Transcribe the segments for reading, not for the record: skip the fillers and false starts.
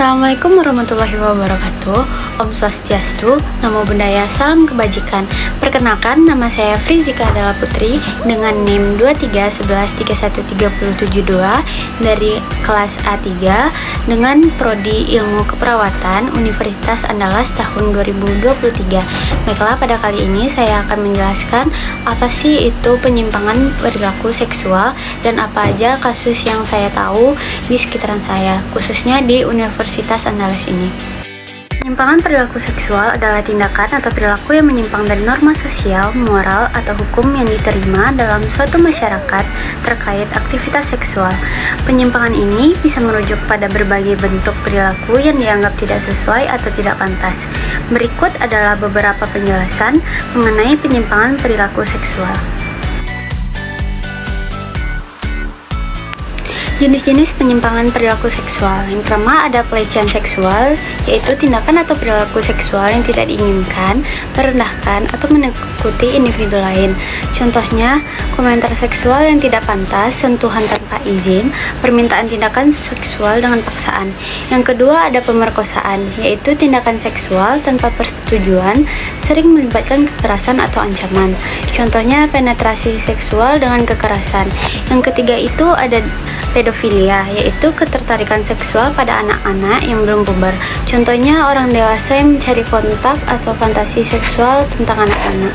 Assalamualaikum warahmatullahi wabarakatuh. Om Swastiastu, Namo Buddhaya, salam kebajikan. Perkenalkan, nama saya Frizika Adela Putri dengan NIM 231131372 dari kelas A3 dengan Prodi Ilmu Keperawatan Universitas Andalas tahun 2023. Baiklah, pada kali ini saya akan menjelaskan apa sih itu penyimpangan perilaku seksual dan apa aja kasus yang saya tahu di sekitaran saya, khususnya di Universitas Andalas ini. Penyimpangan perilaku seksual adalah tindakan atau perilaku yang menyimpang dari norma sosial, moral, atau hukum yang diterima dalam suatu masyarakat terkait aktivitas seksual. Penyimpangan ini bisa merujuk pada berbagai bentuk perilaku yang dianggap tidak sesuai atau tidak pantas. Berikut adalah beberapa penjelasan mengenai penyimpangan perilaku seksual. Jenis-jenis penyimpangan perilaku seksual. Yang pertama ada pelecehan seksual, yaitu tindakan atau perilaku seksual yang tidak diinginkan, merendahkan, atau menakuti individu lain. Contohnya, komentar seksual yang tidak pantas, sentuhan tanpa izin, permintaan tindakan seksual dengan paksaan. Yang kedua ada pemerkosaan, yaitu tindakan seksual tanpa persetujuan, sering melibatkan kekerasan atau ancaman. Contohnya, penetrasi seksual dengan kekerasan. Yang ketiga itu ada pedofilia, yaitu ketertarikan seksual pada anak-anak yang belum puber. Contohnya orang dewasa yang mencari kontak atau fantasi seksual tentang anak-anak.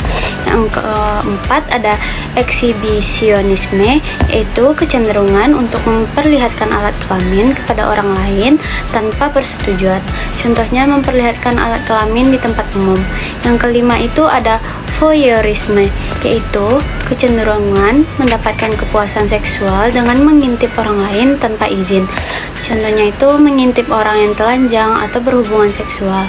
Yang keempat ada eksibisionisme, yaitu kecenderungan untuk memperlihatkan alat kelamin kepada orang lain tanpa persetujuan. Contohnya memperlihatkan alat kelamin di tempat umum. Yang kelima itu ada voyeurisme, yaitu kecenderungan mendapatkan kepuasan seksual dengan mengintip orang lain tanpa izin. Contohnya itu mengintip orang yang telanjang atau berhubungan seksual.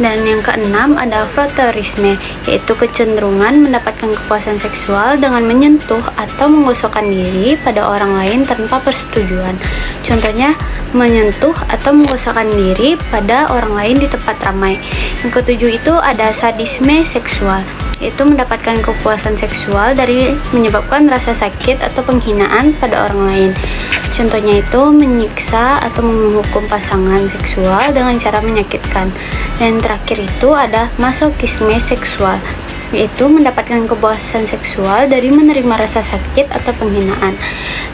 Dan yang keenam ada frotteurisme, yaitu kecenderungan mendapatkan kepuasan seksual dengan menyentuh atau menggosokkan diri pada orang lain tanpa persetujuan. Contohnya menyentuh atau menggosokkan diri pada orang lain di tempat ramai. Yang ketujuh itu ada sadisme seksual, yaitu mendapatkan kepuasan seksual dari menyebabkan rasa sakit atau penghinaan pada orang lain. Contohnya itu menyiksa atau menghukum pasangan seksual dengan cara menyakitkan. Dan terakhir itu ada masokisme seksual, yaitu mendapatkan kepuasan seksual dari menerima rasa sakit atau penghinaan.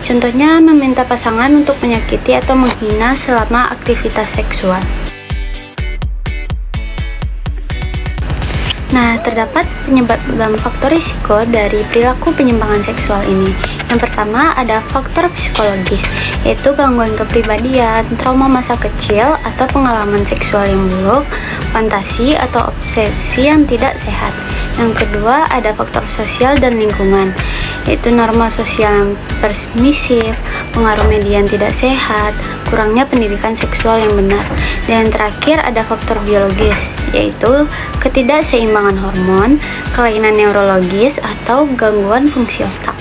Contohnya meminta pasangan untuk menyakiti atau menghina selama aktivitas seksual. Nah, terdapat penyebab dan faktor risiko dari perilaku penyimpangan seksual ini. Yang pertama ada faktor psikologis, yaitu gangguan kepribadian, trauma masa kecil atau pengalaman seksual yang buruk, fantasi atau obsesi yang tidak sehat. Yang kedua ada faktor sosial dan lingkungan, yaitu norma sosial yang permisif, pengaruh media yang tidak sehat, kurangnya pendidikan seksual yang benar. Dan yang terakhir ada faktor biologis, yaitu ketidakseimbangan hormon, kelainan neurologis, atau gangguan fungsi otak.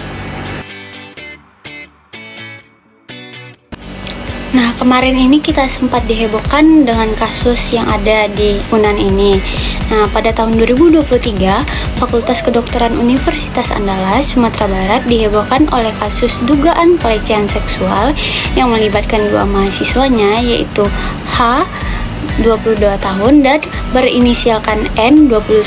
Nah, kemarin ini kita sempat dihebohkan dengan kasus yang ada di UNAN ini. Nah, pada tahun 2023, Fakultas Kedokteran Universitas Andalas, Sumatera Barat dihebohkan oleh kasus dugaan pelecehan seksual yang melibatkan dua mahasiswanya, yaitu H 22 tahun dan berinisialkan N 21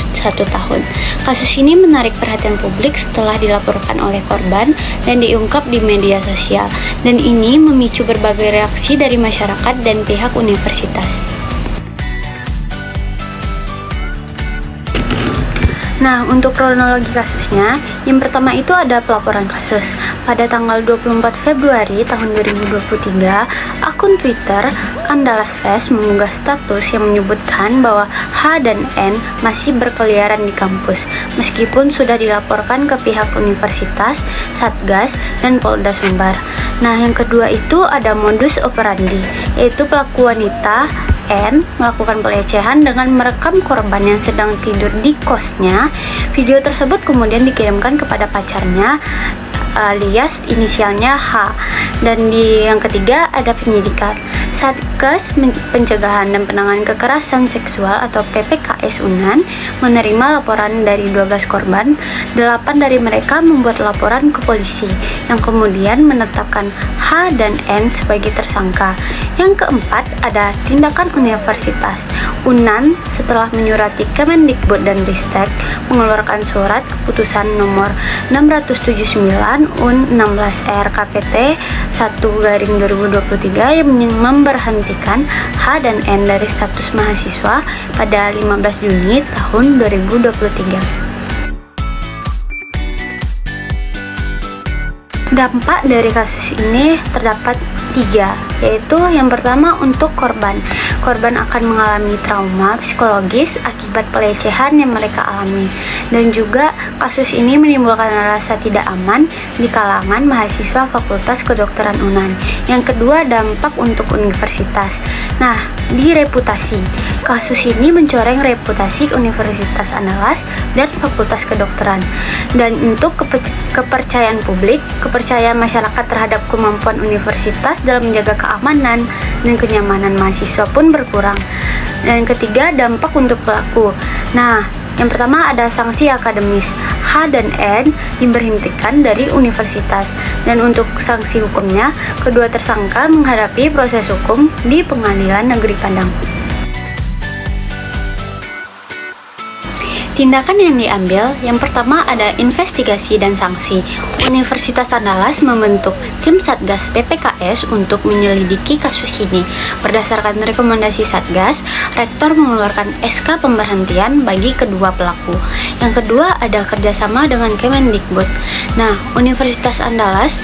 tahun. Kasus ini menarik perhatian publik setelah dilaporkan oleh korban dan diungkap di media sosial, dan ini memicu berbagai reaksi dari masyarakat dan pihak universitas. Nah, untuk kronologi kasusnya, yang pertama itu ada pelaporan kasus. Pada tanggal 24 Februari tahun 2023, akun Twitter Andalas Fest mengunggah status yang menyebutkan bahwa H dan N masih berkeliaran di kampus, meskipun sudah dilaporkan ke pihak universitas, Satgas, dan Polda Sumbar. Nah, yang kedua itu ada modus operandi, yaitu pelaku wanita N melakukan pelecehan dengan merekam korban yang sedang tidur di kosnya. Video tersebut kemudian dikirimkan kepada pacarnya alias inisialnya H. Dan di yang ketiga ada penyidikan. Satgas Pencegahan dan Penanganan Kekerasan Seksual atau PPKS UNAN menerima laporan dari 12 korban. 8 dari mereka membuat laporan ke polisi yang kemudian menetapkan H H dan N sebagai tersangka. Yang keempat ada tindakan universitas. UNAN setelah menyurati Kemendikbud dan Ristek mengeluarkan surat keputusan nomor 679 UN 16 RKPT 1/2023 yang memberhentikan H dan N dari status mahasiswa pada 15 Juni tahun 2023. Dampak dari kasus ini terdapat 3, yaitu yang pertama untuk korban. Korban akan mengalami trauma psikologis akibat pelecehan yang mereka alami, dan juga kasus ini menimbulkan rasa tidak aman di kalangan mahasiswa Fakultas Kedokteran UNAN. Yang kedua, dampak untuk universitas. Nah, di reputasi, kasus ini mencoreng reputasi Universitas Andalas dan Fakultas Kedokteran. Dan untuk kepercayaan publik, kepercayaan masyarakat terhadap kemampuan universitas dalam menjaga keamanan dan kenyamanan mahasiswa pun berkurang. Dan ketiga, dampak untuk pelaku. Nah, yang pertama ada sanksi akademis. H dan N diberhentikan dari universitas. Dan untuk sanksi hukumnya, kedua tersangka menghadapi proses hukum di Pengadilan Negeri Padang. Tindakan yang diambil, yang pertama ada investigasi dan sanksi. Universitas Andalas membentuk tim Satgas PPKS untuk menyelidiki kasus ini. Berdasarkan rekomendasi Satgas, Rektor mengeluarkan SK pemberhentian bagi kedua pelaku. Yang kedua ada kerjasama dengan Kemendikbud. Nah, Universitas Andalas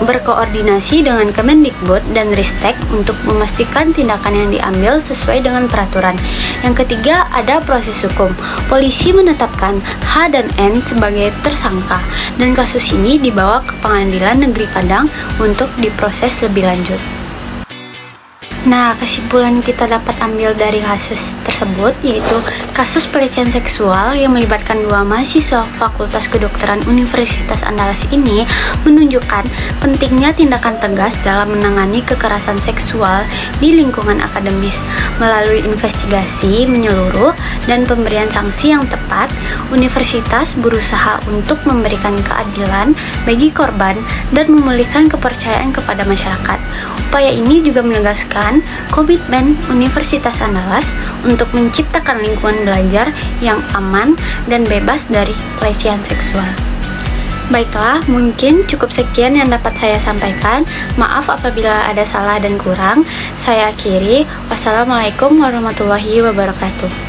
berkoordinasi dengan Kemendikbud dan Ristek untuk memastikan tindakan yang diambil sesuai dengan peraturan. Yang ketiga ada proses hukum. Polisi menetapkan H dan N sebagai tersangka dan kasus ini dibawa ke Pengadilan Negeri Padang untuk diproses lebih lanjut. Nah, kesimpulan kita dapat ambil dari kasus tersebut yaitu kasus pelecehan seksual yang melibatkan dua mahasiswa Fakultas Kedokteran Universitas Andalas ini menunjukkan pentingnya tindakan tegas dalam menangani kekerasan seksual di lingkungan akademis. Melalui investigasi menyeluruh dan pemberian sanksi yang tepat, universitas berusaha untuk memberikan keadilan bagi korban dan memulihkan kepercayaan kepada masyarakat. Upaya ini juga menegaskan komitmen Universitas Andalas untuk menciptakan lingkungan belajar yang aman dan bebas dari pelecehan seksual. Baiklah, mungkin cukup sekian yang dapat saya sampaikan. Maaf apabila ada salah dan kurang. Saya akhiri. Wassalamualaikum warahmatullahi wabarakatuh.